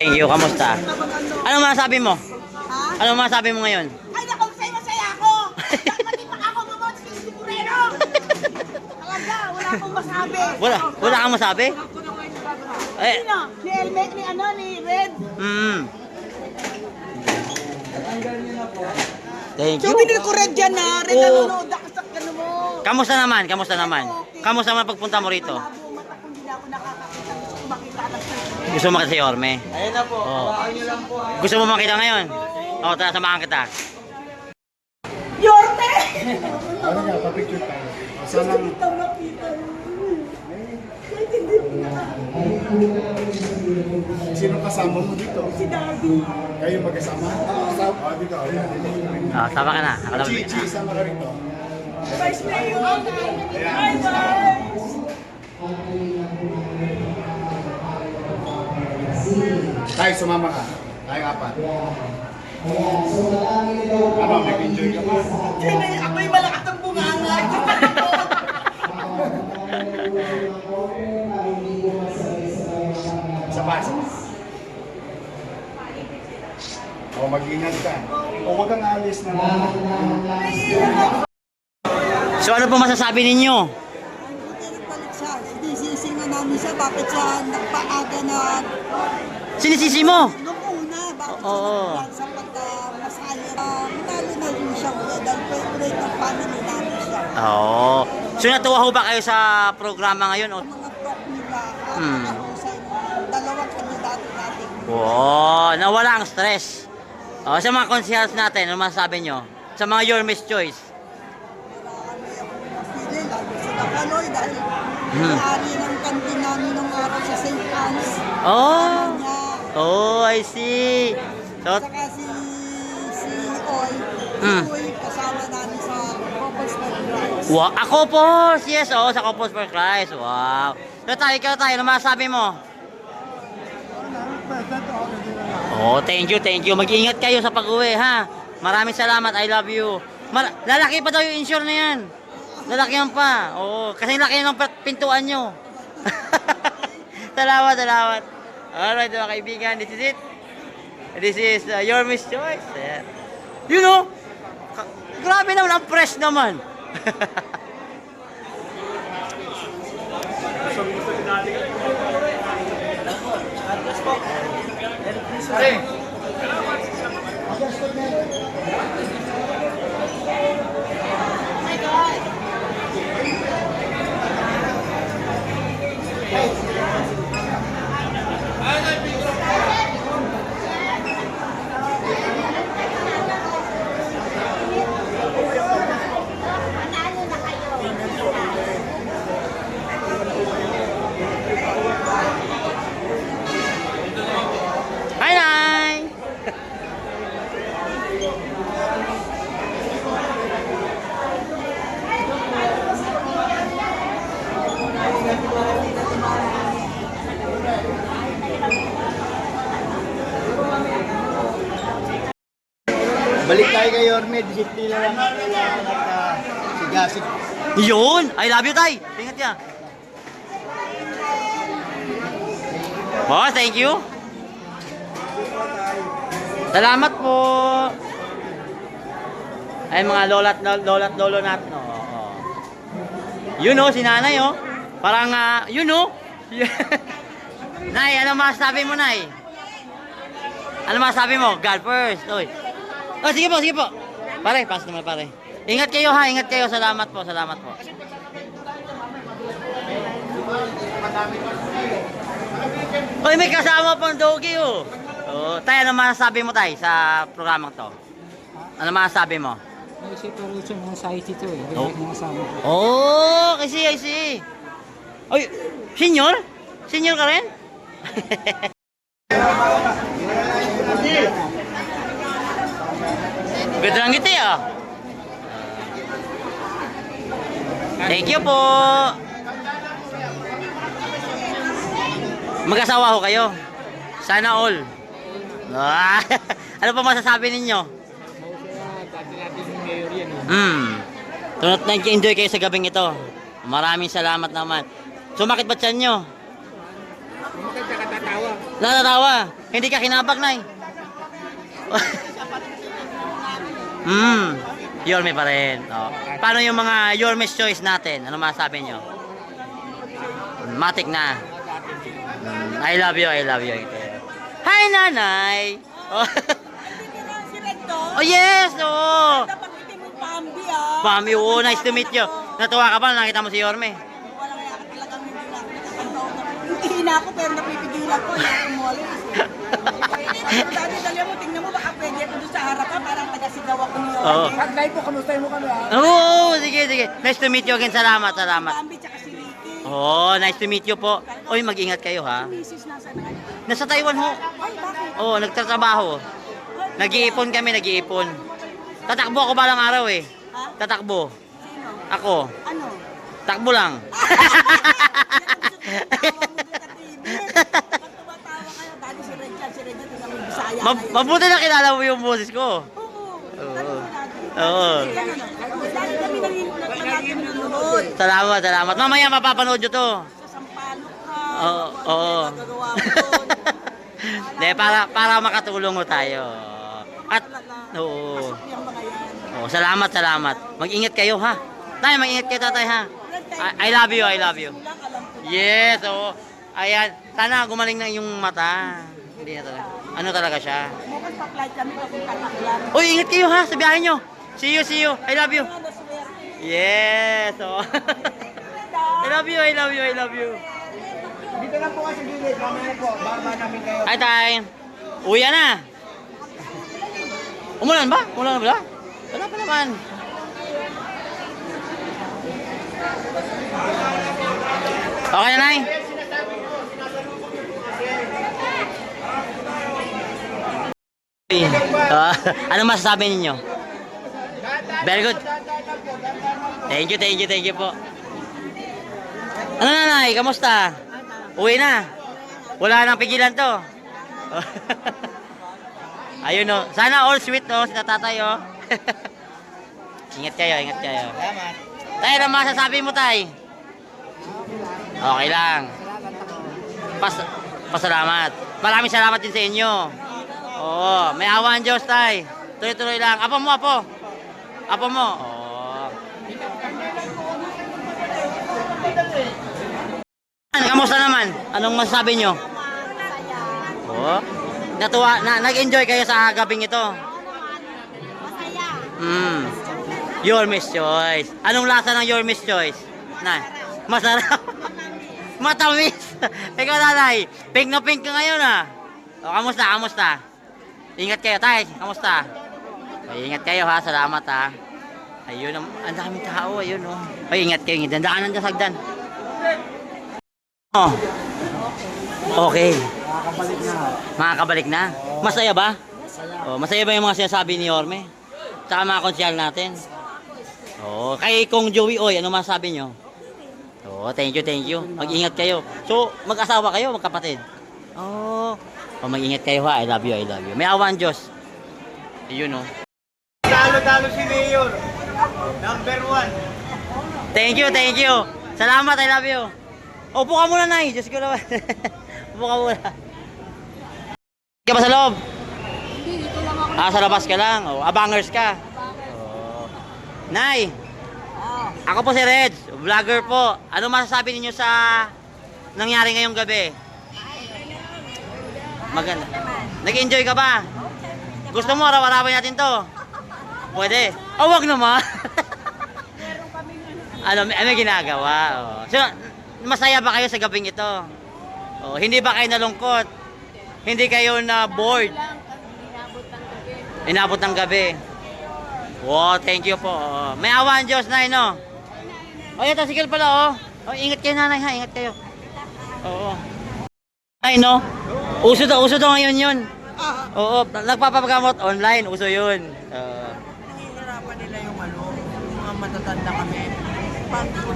Thank you, kamusta? Ano masasabi mo? Ha? Ano masasabi mo ngayon? Ay, naku, masaya ako! Pati pa ako mamot si Sigurero! Talaga, wala akong masabi. Wala kang masabi? Eh, Sino? Si Elmet, ni ano, ni Red. Thank So, you. binili ko Red dyan na. Red, Oo. nanonood ako sa ano mo. Kamusta naman? Kamusta naman? Kamusta naman pagpunta mo rito? Malabo mata kung hindi na ako nakakakita. Gusto ko makita anak ko. Gusto mo makita si Orme? Ayun na po, hawakan nyo lang po. Gusto mo makita ngayon? Oo, tara, samahan kita. Yorte! Ano nga, pa-picture tayo. Gusto kita makita. Kahit hindi ko Sino kasama mo dito? si Daddy. Kayo magkasama? Kasama? Dito. Sama ka na. Ako lang. Gigi, sama ka rito. Vice Mayor. Hi, guys! Tayo, sumama ka. Tayo apat. Ano, nag-enjoy ka ba? Ako'y malakas ang bunganga. Sa basa. O, mag-ingat ka. O, huwag kang alis na lang. So ano po masasabi ninyo? Ang buti nagpalit siya. Sinisisi nga namin siya. Bakit siya nagpaaga na Sinisisi mo? nung una? Bakit siya Oo. nagplan sa pagkamasaya? Matalo na rin siya. Dahil favorite ng family namin siya. Oo. So natuwa ho ba kayo sa programa ngayon? Ang mga talk nila Hmm. nakahusay ng dalawang kandidato natin. Wow, nawala ang stress. Sa mga consihals natin, ano masasabi nyo? Sa mga Your Miss Choice? Marami akong napili. Lalo sila Kaloy dahil Hmm. may-ari ng kantin namin nung araw sa St. Anne's. Oh, Niya. oh, I see. So, Saka si Oy, Hmm. Oy, kasama namin sa Couples for Christ. wow, ako po, yes, sa Couples for Christ. Wow. So tayo, ikaw tayo, ano masasabi mo? Oh, thank you, thank you. Mag-ingat kayo sa pag-uwi, ha? Maraming salamat, I love you. Lalaki pa daw yung insure na yan. Lalaki yan pa. Oo, kasi laki ng pintuan nyo. Salamat, salamat. Alright, mga kaibigan, this is it. This is Your Miss Choice. Yeah. You know, grabe naman, ang fresh naman. Hi, Nay! Balik tayo kay Orme, disiplina lang ang kailangan at sigasig. Yun! I love you, Tay! Ingat ya. Oh, thank you. Salamat po. Ay, mga lola't lolo natin. Oh. You know, si nanay, oh. Parang, you know. Nay, ano masasabi mo, Nay? Ano masasabi mo? God first. Oy. Oh, sige po, sige po. Pare, pass naman, pare. Ingat kayo, ha. Ingat kayo. Salamat po, salamat po. Oy, may kasama pang doggy, oh. Oh, tay, ano masasabi mo, tay, sa programang to? Ano masasabi mo? May separation ng site ito eh. Oh. Hindi kasama ko. Oh, I see. Oy, senior? Senior ka rin? Ganda lang ngiti, ah. Thank you po. Mag-asawa ho kayo? Sana all. Ano pa masasabi ninyo? Dati natin yung mayor yan eh. Tunot nag-enjoy kayo sa gabing ito. Maraming salamat naman. Sumakit ba tiyan nyo? Maganda katatawa. Natatawa. Hindi ka kinabag, Nay. Yorme pa rin. Oh. Paano yung mga Yorme's choice natin? Ano masabi nyo? Matik na. I love you, I love you. Hi, Nanay! Oh, Si Recto. oh yes! Oh. Dapat hindi mo yung Pambi ah. Mami, oh, nice to meet you. Natuwa ka ba na nakita mo si Yorme? Wala kaya ka talagang hindi na hindi na ako pero napipigilan ko. Hindi ako umalis. Dati dali mo, tingnan mo baka pwede ako doon sa harapan. Parang taga-sigaw ako ni Oo. Yorme. Pag live po, kamustahin mo kami ah. Oo, sige, sige. Nice to meet you again. Salamat, salamat. Pambi tsaka si Ricky. Oh, nice to meet you po. Oy, mag-ingat kayo ha. Mrs. nasa na. Nasa Taiwan ho. Ay, bakit? Oo, nagtatrabaho. Nag-iipon kami, nag-iipon. Tatakbo ako balang araw eh. Ha? Tatakbo. Sino? Ako. Ano? Takbo lang. Mabuti na kilala mo yung boses ko. Oo. Salamat, salamat. Mamaya mapapanood nyo to. Oo, oo. De, para makatulong mo tayo. At, oo. Oh, salamat, salamat. Mag-ingat kayo ha. Tay, mag-ingat kayo tatay ha. I love you, I love you. Yes, oo. Ayan, sana gumaling na yung mata. Hindi na talaga. Ano talaga siya? Bukas pa-flight kami papunta Taclan. Uy, ingat kayo ha, sa biyahe nyo. See you, see you. I love you. Yes, oo. I love you, I love you, I love you. Dito lang po kasi gilid. Mamaya po, baba namin kayo. Ay, tay. Uwi na. Umulan ba? Umulan ba? Wala pa naman. Okay na, Nay? Ano masasabi ninyo? Very good. Thank you, thank you, thank you po. Ano na, Nay? Kamusta? Uwi na. Wala nang pigilan to. Ayun o. Sana all sweet o. Sila tatay o. Ingat kayo, ingat kayo. Salamat. Tay, ano masasabi mo, Tay? Okay lang. Pasalamat. Maraming salamat din sa inyo. Oo, may awa ang Diyos, Tay. Tuloy-tuloy lang. Apo mo, apo. Apo mo. Oo. Kamusta naman? Anong masasabi nyo? Oo. Natuwa, nag-enjoy kayo sa gabing ito? Your Miss Choice. Anong lasa ng Your Miss Choice? Na, masarap. Matamis. Ikaw, nanay. Pink na pink ka ngayon, ha? O, kamusta, kamusta? Ingat kayo, tay. Kamusta? O, ingat kayo, ha? Salamat, ha? Ayun, ang daming tao. Ayun, oh. O, ingat kayo. Dandaan ng dasagdan. Oh. Okay. Makakabalik na. Makakabalik na? Masaya ba? Oh, masaya ba yung mga sinasabi ni Yorme? Tsaka mga konsyal natin? Oh, kay Kong Joey, oy, ano masasabi nyo? Oh, thank you, thank you. Mag-ingat kayo. So, mag-asawa kayo, magkapatid? Oh, mag-ingat kayo ha. I love you, I love you. May awa ang Diyos. Ayun, oh. Talo-talo si Mayor. Number 1. Thank you, thank you. Salamat, I love you. Upo ka muna, Nay. Diyos ko naman. Upo ka muna. Hindi ka ba sa loob? Hindi, dito lang ako. Ah, sa labas ka lang. Oh, abangers ka. Oh. Nay, ako po si Reds, vlogger po. Ano masasabi ninyo sa nangyari ngayong gabi? Maganda. Nag-enjoy ka ba? Gusto mo araw-arawin natin to? Pwede. Oh, wag naman. Ano, may ginagawa. Oh. So, masaya ba kayo sa gabing ito? Oh, hindi ba kayo nalungkot? Hindi kayo na bored? Inabot ng gabi. Wow, thank you po. Oh, may awa ang Diyos, Nay, no? Oh, yan, tasikil pala, oh. Oh, ingat kayo, nanay, ha? Ingat kayo. Oo. Ay, no? Uso daw ngayon yun. Oo, nagpapagamot online, uso yun. Nahihirapan nila yung mga matatanda kami.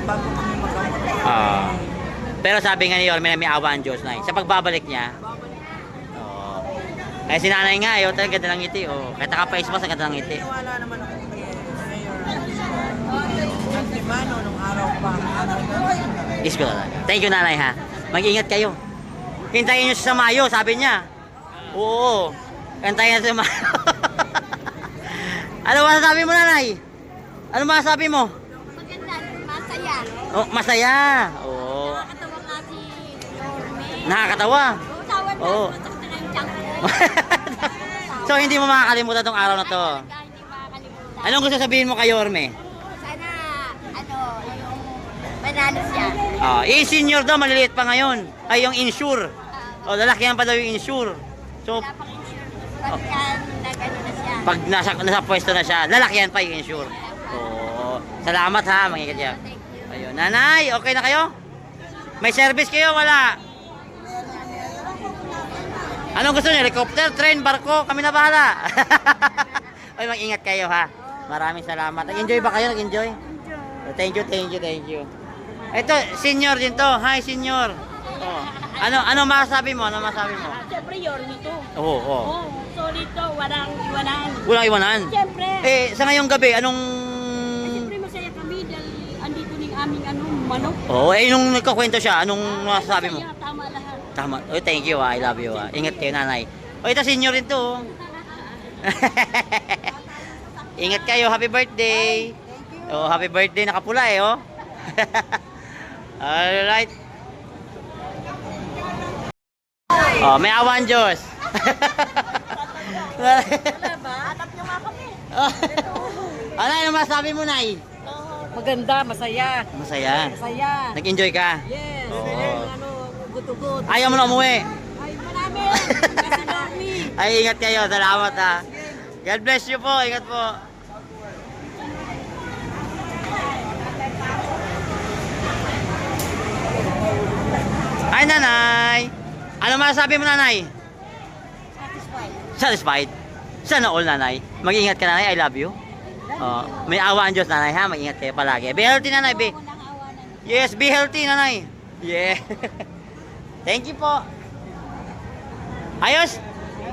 Bago kami magamot. Pero sabi nga ni Yorme na may awa ang Diyos, Nay. Sa pagbabalik niya, kaya si nanay nga, ayaw talaga ganda ng ngiti. Oh. Kahit naka-face mask, ang ganda ng ngiti. Wala naman ako kay Mayor. Antimano nung araw pa. Isko talaga. Thank you, nanay, ha. Mag-ingat kayo. Hintayin nyo siya sa Mayo, sabi niya. Oo. Hintayin niya sa Mayo. Ano masasabi mo, nanay? Ano masasabi mo? Maganda, masaya. Oh, masaya. Oo. Nakakatawa nga si Yorme. Nakakatawa. Oo, tawad na. Oo. Masakit na yung tiyan ko. So, hindi mo makakalimutan tong araw na to. Talaga, hindi makakalimutan. Anong gusto sabihin mo kay Yorme? Sana, yung manalo siya. Senior daw, maliliit pa ngayon. Ay, yung insure. O, lalakihan pa daw yung insure. So, Wala pang insure. Pagka nagano na siya. pag nasa pwesto na siya, lalakihan pa yung insure. Oo. Salamat ha, mga kanya. Thank you. Ayun. Nanay, okay na kayo? May service kayo? Wala? Anong gusto niyo? Helicopter, train, barko? Kami na bahala. Ay, mag-ingat kayo ha. Maraming salamat. Nag-enjoy ba kayo? Nag-enjoy? Thank you. Ito, senior din to. Hi, senior. Oh. Ano masasabi mo? Siyempre, Yorme to. Oo, oo. Oo, sorry to. Walang iwanan. Walang iwanan. Siyempre. Sa ngayong gabi, anong... Siyempre, masaya kami dahil andito ng aming manok. Oo, nung nagkakwento siya, anong masasabi mo? Masaya, tama lahat. Tama. Oh, thank you I love you Ingat kayo, nanay. Ito, senior rin to. Oh. Ingat kayo, happy birthday. Oh, happy birthday, nakapula oh. Alright. Oh, may awan Diyos. Wala ba? Hanap niyo nga kami. Ano masabi mo, Nay? Maganda, masaya. Masaya. Masaya. Nag-enjoy ka? Yes. Oo. Gutugot. Ayaw mo na umuwi? Ay, marami. Kasi Yorme. Ay, ingat kayo. Salamat ha. God bless you po. Ingat po. Ay, nanay. Ano masasabi mo, nanay? Satisfied. Sana all, nanay. Mag-ingat ka, nanay. I love you. Oh, may awa ang Diyos, nanay, ha? Mag-ingat kayo palagi. Be healthy, nanay. Yes, be healthy, nanay. Yeah. Thank you po. Ayos.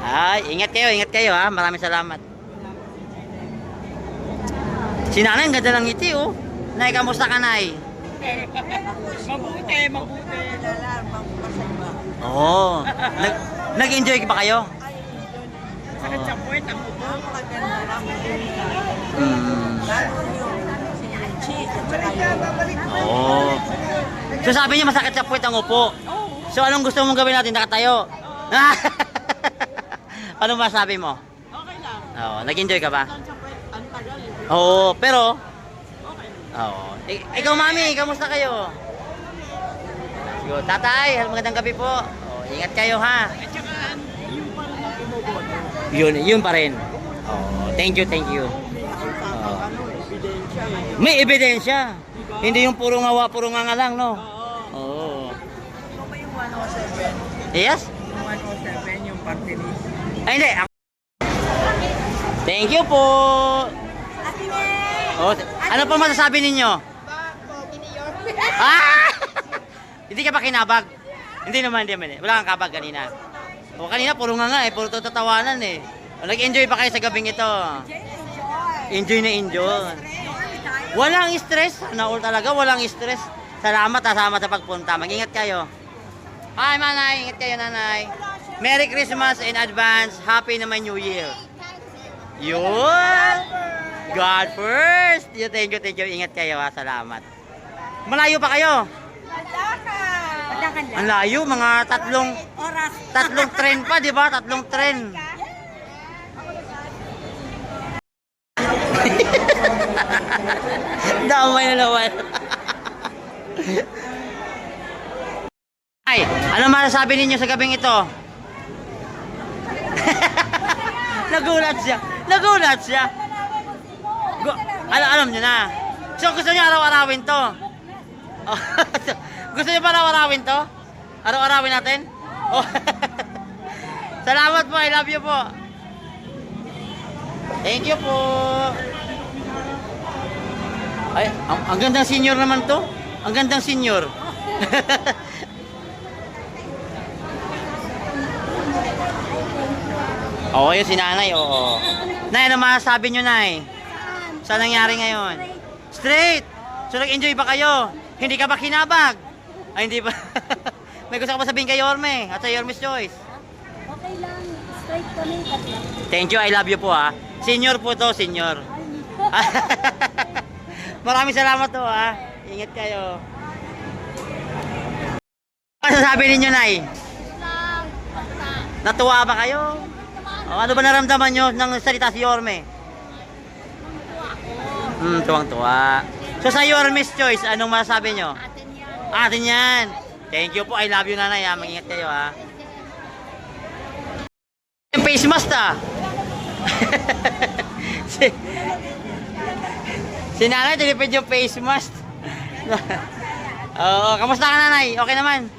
Ay, ingat kayo, ha? Maraming salamat. Si nanay, ang ganda ng ngiti, oh. Nay, kamusta ka, nay? Mabuti. Oo. Nag-enjoy ba kayo? Sakit sa puwet, ang upo. Oo. So sabi niya masakit sa puwet ang upo. So anong gusto mong gawin natin? Nakatayo? Anong masabi mo? Okay lang. Oo. Nag-enjoy ka ba? Sa puwet, ang tagal. Oo. Pero, Okay. oo. Ikaw, mami, kamusta kayo? Yo, tatay, magandang gabi po. Oh, ingat kayo, ha? At saka, yung parang bumuboto. Yun pa rin. Oh, thank you. Oh. May ebidensya. Hindi yung puro ngawa, puro nga lang, no? Oo. Ito ba yung 107? Yes? Yung 107, yung party list. Ay, hindi. Thank you po. Oh, ano pa masasabi ninyo? Ah! Hindi ka ba kinabag? Hindi naman. Wala kang kabag kanina. O kanina, puro nga puro tatawanan eh. O, nag-enjoy pa kayo sa gabing ito? Enjoy na enjoy. Walang stress. Sana all talaga, walang stress. Salamat sa pagpunta. Mag-ingat kayo. Hi, manay. Ingat kayo, nanay. Merry Christmas in advance. Happy naman New Year. Yun! God first! Thank you. Ingat kayo, ha. Salamat. Malayo pa kayo? Ang layo, mga tatlong tren pa, di ba? Tatlong tren. Damay na naman. Ay, ano masasabi ninyo sa gabing ito? Nagulat siya. Alam nyo na. So, gusto nyo araw-arawin to? Oh, gusto nyo ba araw-arawin to? Araw-arawin natin? Oh. Salamat po, I love you po. Thank you po. Ay, ang gandang senior naman to. Ang gandang senior. Oo, yun si nanay, oo. Nay, ano masasabi nyo, nay? Saan nangyari ngayon? Straight! So, nag-enjoy ba kayo? Hindi ka ba kinabag? Ay, hindi ba? may gusto ka ba sabihin kay Yorme at sa Yorme's Choice? Okay lang, straight kami. Kasi, Thank you, I love you po ha. Senior po to, senior. Maraming salamat to ha. Ingat kayo. Ano sabi ninyo, Nay? Natuwa ba kayo? O, ano ba naramdaman nyo nang salita si Yorme? Tuwang-tuwa. So sa Yorme's Choice, anong masasabi nyo? Atin yan. Thank you po, I love you, Nanay ha. Mag-ingat kayo ha. Yung face mask ah. si Nanay, tinipid yung face mask. Oo, kamusta ka, Nanay? Okay naman?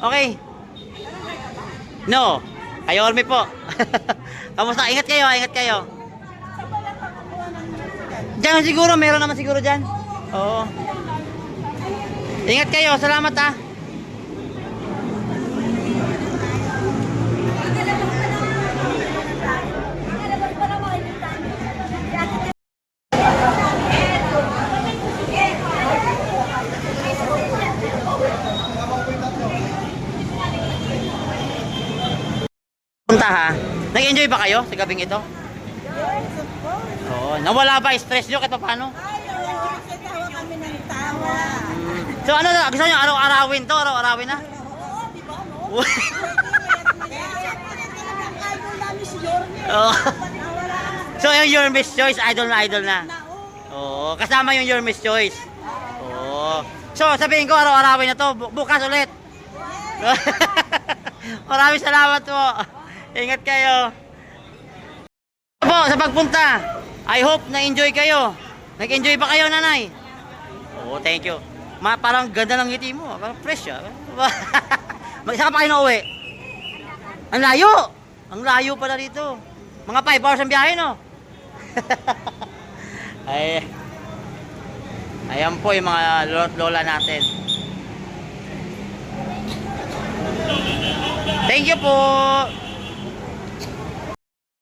Okay? No. Kayo, Orme po. Kamusta? Ingat kayo, ingat kayo. Diyan siguro, meron naman siguro dyan. Oo. Ingat kayo, salamat ah. Punta ha. Nag-enjoy ba kayo sa gabing ito? Oo. Nawala ba stress nyo kahit paano? Tawa kami ng tawa. So ano, gusto nyo araw-arawin to? Araw-arawin na? Oo, di ba, no? Idol namin si Yorme. Oo. Nawala. So yung Yorme's Choice, idol na. Oo. Kasama yung Yorme's Choice. Oo. So sabihin ko araw-arawin na to. Bukas ulit. Maraming salamat po. Ingat kayo. Po, sa pagpunta. I hope na-enjoy kayo. Nag-enjoy ba kayo, Nanay? Oo, thank you. Parang ganda ng ngiti mo. Parang fresh ah. Mag-isa ka pa kayo na uwi. Ang layo. Ang layo pala dito. Mga 5 hours ang biyahe, no? Ay, ayan po yung mga lolo't lola natin. Thank you po.